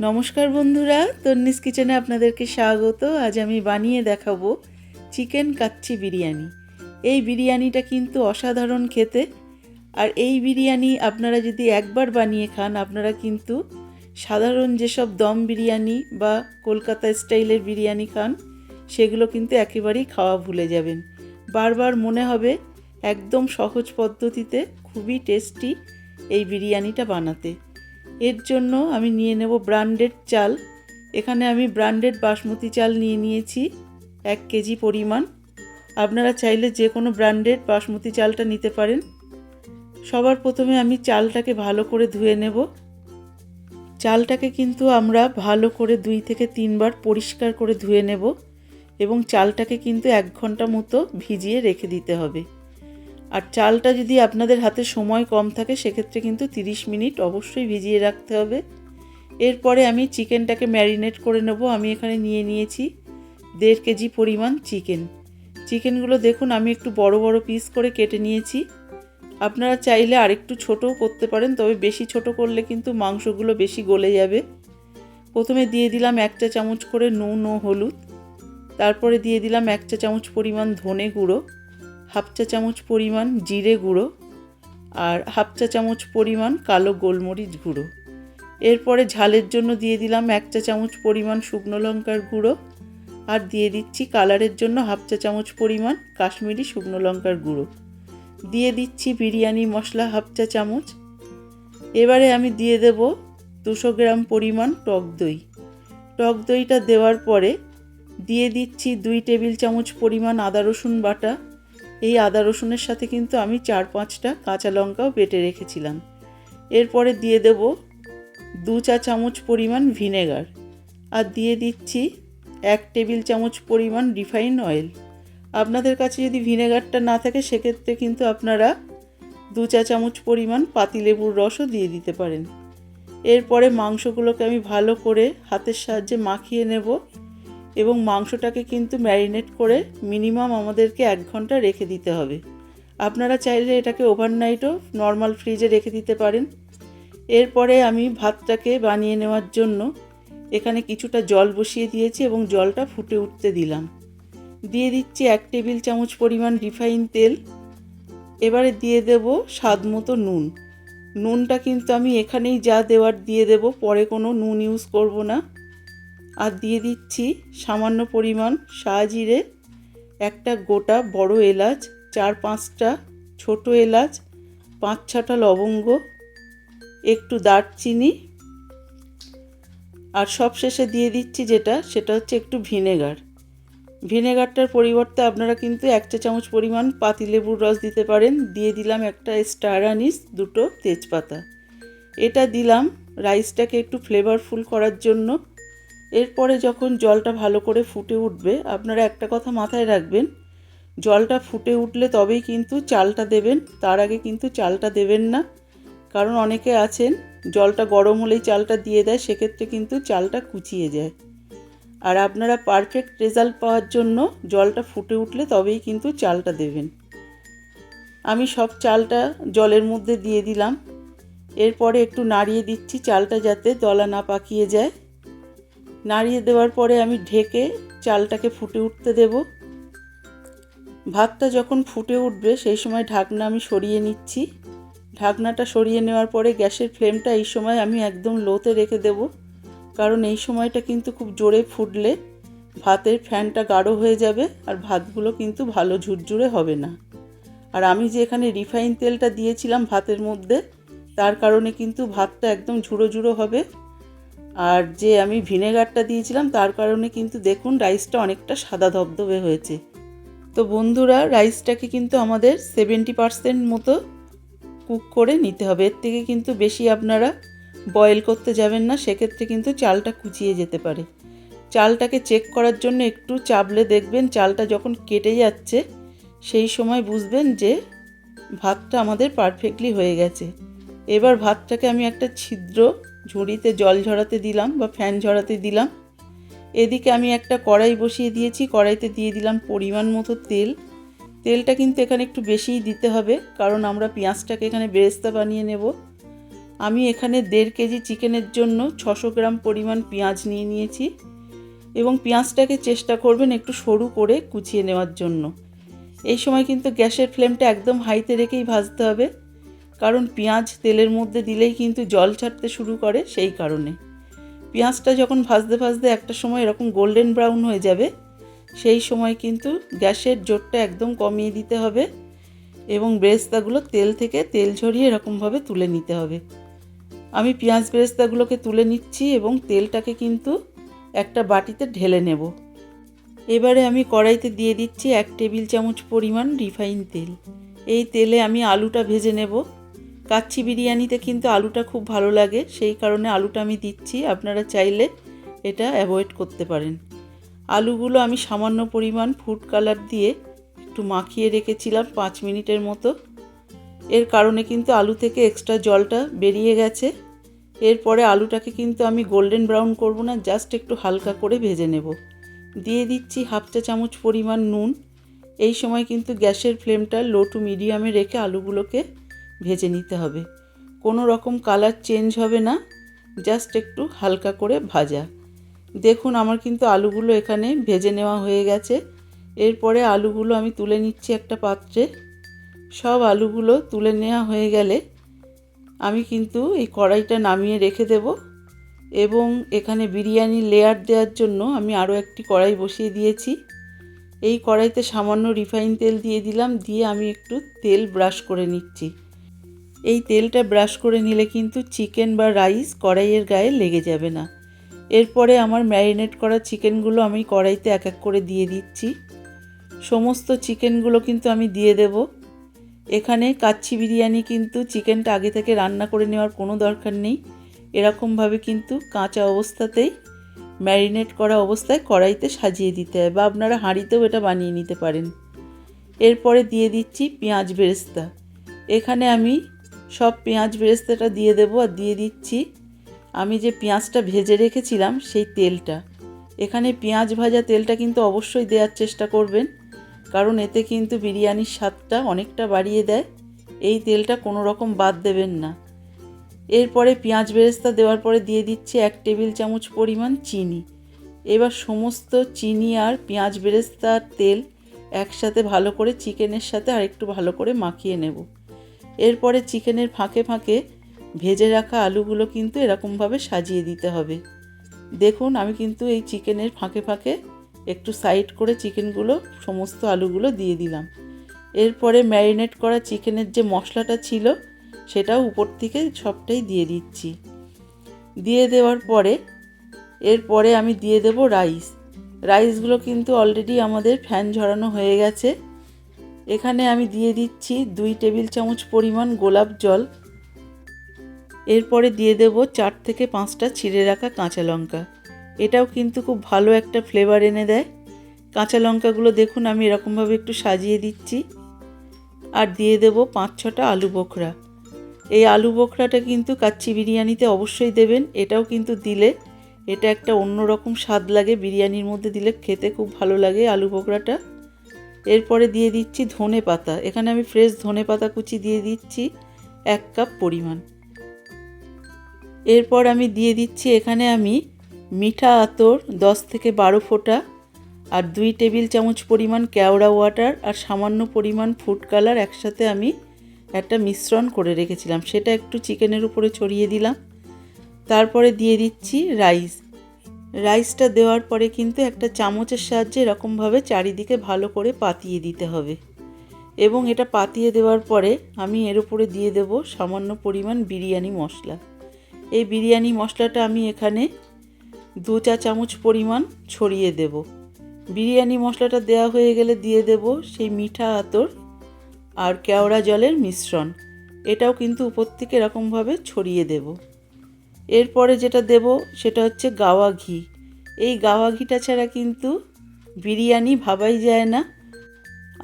নমস্কার বন্ধুরা, তন্নিস কিচেনে আপনাদেরকে স্বাগত। আজ আমি বানিয়ে দেখাবো চিকেন কাচ্চি বিরিয়ানি। এই বিরিয়ানিটা কিন্তু অসাধারণ খেতে। আর এই বিরিয়ানি আপনারা যদি একবার বানিয়ে খান, আপনারা কিন্তু সাধারণ যেসব দম বিরিয়ানি বা কলকাতা স্টাইলের বিরিয়ানি খান, সেগুলো কিন্তু একেবারেই খাওয়া ভুলে যাবেন। বারবার মনে হবে একদম সহজ পদ্ধতিতে খুবই টেস্টি এই বিরিয়ানিটা বানাতে। এর জন্য আমি নিয়ে নেব ব্র্যান্ডেড চাল। এখানে আমি ব্র্যান্ডেড বাসমতি চাল নিয়েছি 1 কেজি পরিমাণ। আপনারা চাইলে যে কোনো ব্র্যান্ডেড বাসমতি চালটা নিতে পারেন। সবার প্রথমে আমি চালটাকে ভালো করে ধুয়ে নেব। চালটাকে কিন্তু আমরা ভালো করে 2 থেকে 3 বার পরিষ্কার করে ধুয়ে নেব এবং চালটাকে কিন্তু 1 ঘন্টা মতো ভিজিয়ে রেখে দিতে হবে। আর চালটা যদি আপনাদের হাতে সময় কম থাকে, সেক্ষেত্রে কিন্তু 30 মিনিট অবশ্যই ভিজিয়ে রাখতে হবে। এরপরে আমি চিকেনটাকে ম্যারিনেট করে নেব। আমি এখানে নিয়েছি 1.5 কেজি পরিমাণ চিকেনগুলো দেখুন আমি একটু বড় বড় পিস করে কেটে নিয়েছি। আপনারা চাইলে আরেকটু ছোটও করতে পারেন, তবে বেশি ছোট করলে কিন্তু মাংসগুলো বেশি গলে যাবে। প্রথমে দিয়ে দিলাম 1 চা চামচ করে নুন ও হলুদ। তারপরে দিয়ে দিলাম 1 চা চামচ পরিমাণ ধনে গুঁড়ো, 1/2 চা চামচ পরিমাণ জিরে গুঁড়ো আর 1/2 চা চামচ পরিমাণ কালো গোলমরিচ গুঁড়ো। এরপরে ঝালের জন্য দিয়ে দিলাম 1 চা চামচ পরিমাণ শুকনো লঙ্কার গুঁড়ো আর দিয়ে দিচ্ছি কালারের জন্য 1/2 চা চামচ পরিমাণ কাশ্মীরি শুকনো লঙ্কার গুঁড়ো। দিয়ে দিচ্ছি বিরিয়ানি মশলা 1/2 চা চামচ। এবারে আমি দিয়ে দেব 200 গ্রাম পরিমাণ টক দই। টক দইটা দেওয়ার পরে দিয়ে দিচ্ছি 2 টেবিল চামচ পরিমাণ আদা রসুন বাটা। এই আদা রসুনের সাথে কিন্তু আমি 4-5টা কাঁচা লঙ্কাও বেটে রেখেছিলাম। এরপরে দিয়ে দেব 2 চা চামচ পরিমাণ ভিনেগার আর দিয়ে দিচ্ছি 1 টেবিল চামচ পরিমাণ রিফাইন অয়েল। আপনাদের কাছে যদি ভিনেগারটা না থাকে, সেক্ষেত্রে কিন্তু আপনারা 2 চা চামচ পরিমাণ পাতিলেবুর রসও দিয়ে দিতে পারেন। এরপরে মাংসগুলোকে আমি ভালো করে হাতের সাহায্যে মাখিয়ে নেব এবং মাংসটাকে কিন্তু ম্যারিনেট করে মিনিমাম আমাদেরকে 1 ঘন্টা রেখে দিতে হবে। আপনারা চাইলে এটাকে ওভারনাইটও নর্মাল ফ্রিজে রেখে দিতে পারেন। এরপরে আমি ভাতটাকে বানিয়ে নেওয়ার জন্য এখানে কিছুটা জল বসিয়ে দিয়েছি এবং জলটা ফুটে উঠতে দিলাম। দিয়ে দিচ্ছি 1 টেবিল চামচ পরিমাণ রিফাইন তেল। এবারে দিয়ে দেব স্বাদ মতো নুন। নুনটা কিন্তু আমি এখানেই যা দেওয়ার দিয়ে দেব, পরে কোনো নুন ইউজ করব না। আর দিয়ে দিচ্ছি সামান্য পরিমাণ শাহজিরে, একটা গোটা বড় এলাচ, 4-5টা ছোট এলাচ, 5-6টা লবঙ্গ, একটু দারচিনি আর সবশেষে দিয়ে দিচ্ছি সেটা হচ্ছে একটু ভিনেগার। ভিনেগারটার পরিবর্তে আপনারা কিন্তু 1 চা চামচ পরিমাণ পাতিলেবুর রস দিতে পারেন। দিয়ে দিলাম একটা স্টার আনিস, 2টো তেজপাতা। এটা দিলাম রাইসটাকে একটু ফ্লেভারফুল করার জন্য। এরপরে যখন জলটা ভালো করে ফুটে উঠবে, আপনারা একটা কথা মাথায় রাখবেন, জলটা ফুটে উঠলে তবেই কিন্তু চালটা দেবেন, তার আগে কিন্তু চালটা দেবেন না। কারণ অনেকে আছেন জলটা গরম হলেই চালটা দিয়ে দেয়, সেক্ষেত্রে কিন্তু চালটা কুচিয়ে যায়। আর আপনারা পারফেক্ট রেজাল্ট পাওয়ার জন্য জলটা ফুটে উঠলে তবেই কিন্তু চালটা দেবেন। আমি সব চালটা জলের মধ্যে দিয়ে দিলাম। এরপরে একটু নাড়িয়ে দিচ্ছি চালটা যাতে দলা না পাকিয়ে যায়। নাড়িয়ে দেওয়ার পরে আমি ঢেকে চালটাকে ফুটে উঠতে দেব। ভাতটা যখন ফুটে উঠবে সেই সময় ঢাকনা আমি সরিয়ে নিচ্ছি। ঢাকনাটা সরিয়ে নেওয়ার পরে গ্যাসের ফ্লেমটা এই সময় আমি একদম লোতে রেখে দেব, কারণ এই সময়টা কিন্তু খুব জোরে ফুটলে ভাতের ফ্যানটা গাঢ় হয়ে যাবে আর ভাতগুলো কিন্তু ভালো ঝুরঝুরে হবে না। আর আমি যে এখানে রিফাইন তেলটা দিয়েছিলাম ভাতের মধ্যে, তার কারণে কিন্তু ভাতটা একদম ঝুড়ো ঝুড়ো হবে। আর যে আমি ভিনেগারটা দিয়েছিলাম তার কারণে কিন্তু দেখুন রাইসটা অনেকটা সাদা ধবধবে হয়েছে। তো বন্ধুরা, রাইসটাকে কিন্তু আমাদের 70% মতো কুক করে নিতে হবে। এর থেকে কিন্তু বেশি আপনারা বয়েল করতে যাবেন না, সেক্ষেত্রে কিন্তু চালটা কুচিয়ে যেতে পারে। চালটাকে চেক করার জন্য একটু চাপলে দেখবেন চালটা যখন কেটে যাচ্ছে, সেই সময় বুঝবেন যে ভাতটা আমাদের পারফেক্টলি হয়ে গেছে। এবার ভাতটাকে আমি একটা ছিদ্র ঝুড়িতে জল ঝরাতে দিলাম বা ফ্যান ঝরাতে দিলাম। এদিকে আমি একটা কড়াই বসিয়ে দিয়েছি। কড়াইতে দিয়ে দিলাম পরিমাণ মতো তেল। তেলটা কিন্তু এখানে একটু বেশিই দিতে হবে, কারণ আমরা পেঁয়াজটাকে এখানে বেরেস্তা বানিয়ে নেব। আমি এখানে 1.5 কেজি চিকেনের জন্য 600 গ্রাম পরিমাণ পেঁয়াজ নিয়ে নিয়েছি এবং পেঁয়াজটাকে চেষ্টা করবেন একটু সরু করে কুচিয়ে নেওয়ার জন্য। এই সময় কিন্তু গ্যাসের ফ্লেমটা একদম হাইতে রেখেই ভাজতে হবে, কারণ পেঁয়াজ তেলের মধ্যে দিলেই কিন্তু জল ছাড়তে শুরু করে। সেই কারণে পেঁয়াজটা যখন ভাজতে ভাজতে একটা সময় এরকম গোল্ডেন ব্রাউন হয়ে যাবে, সেই সময় কিন্তু গ্যাসের জোরটা একদম কমিয়ে দিতে হবে এবং বেরেস্তাগুলো তেল থেকে তেল ঝরিয়ে এরকমভাবে তুলে নিতে হবে। আমি পেঁয়াজ বেরেস্তাগুলোকে তুলে নিচ্ছি এবং তেলটাকে কিন্তু একটা বাটিতে ঢেলে নেব। এবারে আমি কড়াইতে দিয়ে দিচ্ছি 1 টেবিল চামচ পরিমাণ রিফাইন তেল। এই তেলে আমি আলুটা ভেজে নেব। কাচ্চি বিরিয়ানিতে কিন্তু আলুটা খুব ভালো লাগে, সেই কারণে আলুটা আমি দিচ্ছি। আপনারা চাইলে এটা অ্যাভয়েড করতে পারেন। আলুগুলো আমি সামান্য পরিমাণ ফুড কালার দিয়ে একটু মাখিয়ে রেখেছিলাম 5 মিনিটের মতো। এর কারণে কিন্তু আলু থেকে এক্সট্রা জলটা বেরিয়ে গেছে। এরপরে আলুটাকে কিন্তু আমি গোল্ডেন ব্রাউন করব না, জাস্ট একটু হালকা করে ভেজে নেব। দিয়ে দিচ্ছি 1/2 চা চামচ পরিমাণ নুন। এই সময় কিন্তু গ্যাসের ফ্লেমটা লো টু মিডিয়ামে রেখে আলুগুলোকে ভেজে নিতে হবে। কোনো রকম কালার চেঞ্জ হবে না, জাস্ট একটু হালকা করে ভাজা। দেখুন আমার কিন্তু আলুগুলো এখানে ভেজে নেওয়া হয়ে গেছে। এরপরে আলুগুলো আমি তুলে নিচ্ছি একটা পাত্রে। সব আলুগুলো তুলে নেওয়া হয়ে গেলে আমি কিন্তু এই কড়াইটা নামিয়ে রেখে দেব এবং এখানে বিরিয়ানি লেয়ার দেওয়ার জন্য আমি আরও একটি কড়াই বসিয়ে দিয়েছি। এই কড়াইতে সামান্য রিফাইন তেল দিয়ে দিলাম, দিয়ে আমি একটু তেল ব্রাশ করে নিচ্ছি। এই তেলটা ব্রাশ করে নিলে কিন্তু চিকেন বা রাইস কড়াইয়ের গায়ে লেগে যাবে না। এরপরে আমার ম্যারিনেট করা চিকেনগুলো আমি কড়াইতে এক এক করে দিয়ে দিচ্ছি। সমস্ত চিকেনগুলো কিন্তু আমি দিয়ে দেব। এখানে কাচ্চি বিরিয়ানি কিন্তু চিকেনটা আগে থেকে রান্না করে নেওয়ার কোনো দরকার নেই। এরকমভাবে কিন্তু কাঁচা অবস্থাতেই ম্যারিনেট করা অবস্থায় কড়াইতে সাজিয়ে দিতে হয়, বা আপনারা হাঁড়িতেও এটা বানিয়ে নিতে পারেন। এরপরে দিয়ে দিচ্ছি পেঁয়াজ বেরেস্তা। এখানে আমি সব পেঁয়াজ বেরেস্তাটা দিয়ে দেব, আর দিয়ে দিচ্ছি আমি যে পেঁয়াজটা ভেজে রেখেছিলাম সেই তেলটা। এখানে পেঁয়াজ ভাজা তেলটা কিন্তু অবশ্যই দেওয়ার চেষ্টা করবেন, কারণ এতে কিন্তু বিরিয়ানির স্বাদটা অনেকটা বাড়িয়ে দেয়। এই তেলটা কোনো রকম বাদ দেবেন না। এরপরে পেঁয়াজ বেরেস্তা দেওয়ার পরে দিয়ে দিচ্ছি 1 টেবিল চামচ পরিমাণ চিনি। এবার সমস্ত চিনি আর পেঁয়াজ বেরেস্তার তেল একসাথে ভালো করে চিকেনের সাথে আরেকটু ভালো করে মাখিয়ে নেব। এরপরে চিকেনের ফাঁকে ফাঁকে ভেজে রাখা আলুগুলো কিন্তু এরকমভাবে সাজিয়ে দিতে হবে। দেখুন আমি কিন্তু এই চিকেনের ফাঁকে ফাঁকে একটু সাইড করে চিকেনগুলো সমস্ত আলুগুলো দিয়ে দিলাম। এরপরে ম্যারিনেট করা চিকেনের যে মশলাটা ছিল সেটাও উপর থেকে সবটাই দিয়ে দিচ্ছি। দিয়ে দেওয়ার পরে এরপরে আমি দিয়ে দেব রাইসগুলো কিন্তু অলরেডি আমাদের ফ্যান ঝরানো হয়ে গেছে। এখানে আমি দিয়ে দিচ্ছি 2 টেবিল চামচ পরিমাণ গোলাপ জল। এরপরে দিয়ে দেব 4 থেকে 5টা ছিঁড়ে রাখা কাঁচা লঙ্কা। এটাও কিন্তু খুব ভালো একটা ফ্লেভার এনে দেয়। কাঁচা লঙ্কাগুলো দেখুন আমি এরকমভাবে একটু সাজিয়ে দিচ্ছি। আর দিয়ে দেব 5-6টা আলু বোখরা। এই আলু বোখরাটা কিন্তু কাচ্চি বিরিয়ানিতে অবশ্যই দেবেন। এটাও কিন্তু দিলে এটা একটা অন্যরকম স্বাদ লাগে, বিরিয়ানির মধ্যে দিলে খেতে খুব ভালো লাগে আলু বোখরাটা। এরপরে দিয়ে দিচ্ছি ধনে পাতা। এখানে আমি ফ্রেশ ধনে পাতা কুচি দিয়ে দিচ্ছি 1 কাপ পরিমাণ। এরপর আমি দিয়ে দিচ্ছি এখানে আমি মিঠা আতর 10 থেকে 12 ফোঁটা, আর 2 টেবিল চামচ পরিমাণ কেওড়া ওয়াটার আর সামান্য পরিমাণ ফুড কালার একসাথে আমি একটা মিশ্রণ করে রেখেছিলাম, সেটা একটু চিকেনের উপরে ছড়িয়ে দিলাম। তারপরে দিয়ে দিচ্ছি রাইসটা দেওয়ার পরে কিন্তু একটা চামচের সাহায্যে এরকমভাবে চারিদিকে ভালো করে পাতিয়ে দিতে হবে। এবং এটা পাতিয়ে দেওয়ার পরে আমি এর উপরে দিয়ে দেব সামান্য পরিমাণ বিরিয়ানি মশলা। এই বিরিয়ানি মশলাটা আমি এখানে 2 চা চামচ পরিমাণ ছড়িয়ে দেব। বিরিয়ানি মশলাটা দেওয়া হয়ে গেলে দিয়ে দেব সেই মিঠা আতর আর কেওড়া জলের মিশ্রণ। এটাও কিন্তু উপর থেকে এরকমভাবে ছড়িয়ে দেব। এরপরে যেটা দেব সেটা হচ্ছে গাওয়া ঘি। এই গাওয়া ঘিটা ছাড়া কিন্তু বিরিয়ানি ভাবাই যায় না।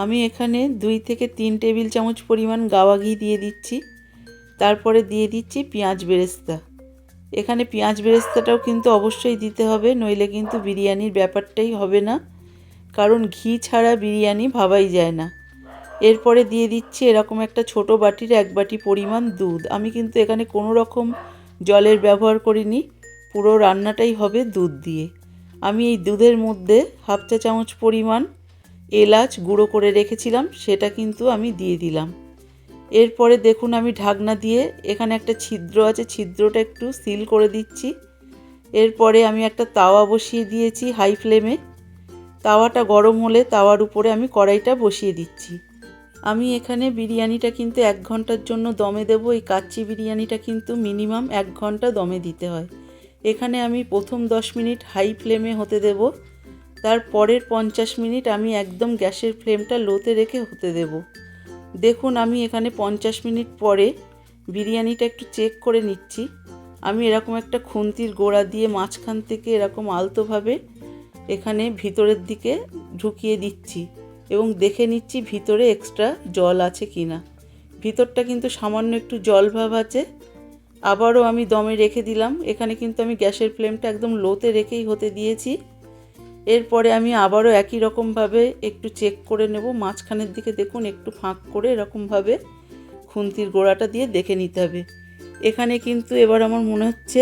আমি এখানে 2 থেকে 3 টেবিল চামচ পরিমাণ গাওয়া ঘি দিয়ে দিচ্ছি। তারপরে দিয়ে দিচ্ছি পেঁয়াজ বেরেস্তা। এখানে পেঁয়াজ বেরেস্তাটাও কিন্তু অবশ্যই দিতে হবে, নইলে কিন্তু বিরিয়ানির ব্যাপারটাই হবে না, কারণ ঘি ছাড়া বিরিয়ানি ভাবাই যায় না। এরপরে দিয়ে দিচ্ছি এরকম একটা ছোট বাটির 1 বাটি পরিমাণ দুধ। আমি কিন্তু এখানে কোনো রকম জলের ব্যবহার করিনি, পুরো রান্নাটাই হবে দুধ দিয়ে। আমি এই দুধের মধ্যে 1/2 চা চামচ পরিমাণ এলাচ গুঁড়ো করে রেখেছিলাম, সেটা কিন্তু আমি দিয়ে দিলাম। এরপরে দেখুন আমি ঢাকনা দিয়ে, এখানে একটা ছিদ্র আছে, ছিদ্রটা একটু সিল করে দিচ্ছি। এরপরে আমি একটা তাওয়া বসিয়ে দিয়েছি হাই ফ্লেমে। তাওয়াটা গরম হলে তাওয়ার উপরে আমি কড়াইটা বসিয়ে দিচ্ছি। আমি এখানে বিরিয়ানিটা কিন্তু 1 ঘন্টার জন্য দমে দেব। এই কাচ্চি বিরিয়ানিটা কিন্তু মিনিমাম 1 ঘন্টা দমে দিতে হয়। এখানে আমি প্রথম 10 মিনিট হাই ফ্লেমে হতে দেব, তারপরের 50 মিনিট আমি একদম গ্যাসের ফ্লেমটা লোতে রেখে হতে দেব। দেখুন আমি এখানে 50 মিনিট পরে বিরিয়ানিটা একটু চেক করে নিচ্ছি। আমি এরকম একটা খুন্তির গোড়া দিয়ে মাঝখান থেকে এরকম আলতোভাবে এখানে ভিতরের দিকে ঢুকিয়ে দিচ্ছি এবং দেখে নিচ্ছি ভিতরে এক্সট্রা জল আছে কিনা। ভিতরটা কিন্তু সামান্য একটু জল ভাব আছে। আবারও আমি দমে রেখে দিলাম। এখানে কিন্তু আমি গ্যাসের ফ্লেমটা একদম লোতে রেখেই হতে দিয়েছি। এরপরে আমি আবারও একই রকমভাবে একটু চেক করে নেব। মাঝখানের দিকে দেখুন একটু ফাঁক করে এরকমভাবে খুন্তির গোড়াটা দিয়ে দেখে নিতে হবে। এখানে কিন্তু এবার আমার মনে হচ্ছে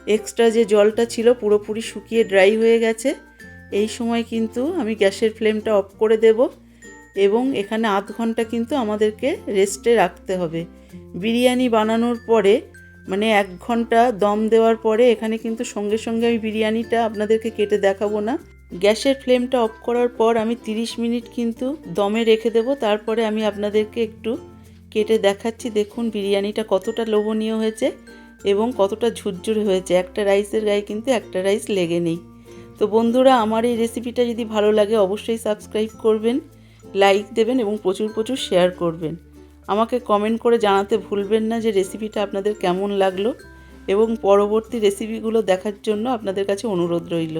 এক্সট্রা যে জলটা ছিল পুরোপুরি শুকিয়ে ড্রাই হয়ে গেছে। এই সময় কিন্তু আমি গ্যাসের ফ্লেমটা অফ করে দেব এবং এখানে আধ ঘন্টা কিন্তু আমাদেরকে রেস্টে রাখতে হবে। বিরিয়ানি বানানোর পরে মানে 1 ঘন্টা দম দেওয়ার পরে এখানে কিন্তু সঙ্গে সঙ্গে আমি বিরিয়ানিটা আপনাদেরকে কেটে দেখাবো না। গ্যাসের ফ্লেমটা অফ করার পর আমি 30 মিনিট কিন্তু দমে রেখে দেব। তারপরে আমি আপনাদেরকে একটু কেটে দেখাচ্ছি। দেখুন বিরিয়ানিটা কতটা লোভনীয় হয়েছে এবং কতটা ঝুরঝুরে হয়েছে। একটা রাইসের গায়ে কিন্তু একটা রাইস লেগে নেই। তো বন্ধুরা, আমার এই রেসিপিটা যদি ভালো লাগে অবশ্যই সাবস্ক্রাইব করবেন, লাইক দেবেন এবং প্রচুর প্রচুর শেয়ার করবেন। আমাকে কমেন্ট করে জানাতে ভুলবেন না যে রেসিপিটা আপনাদের কেমন লাগলো এবং পরবর্তী রেসিপিগুলো দেখার জন্য আপনাদের কাছে অনুরোধ রইল।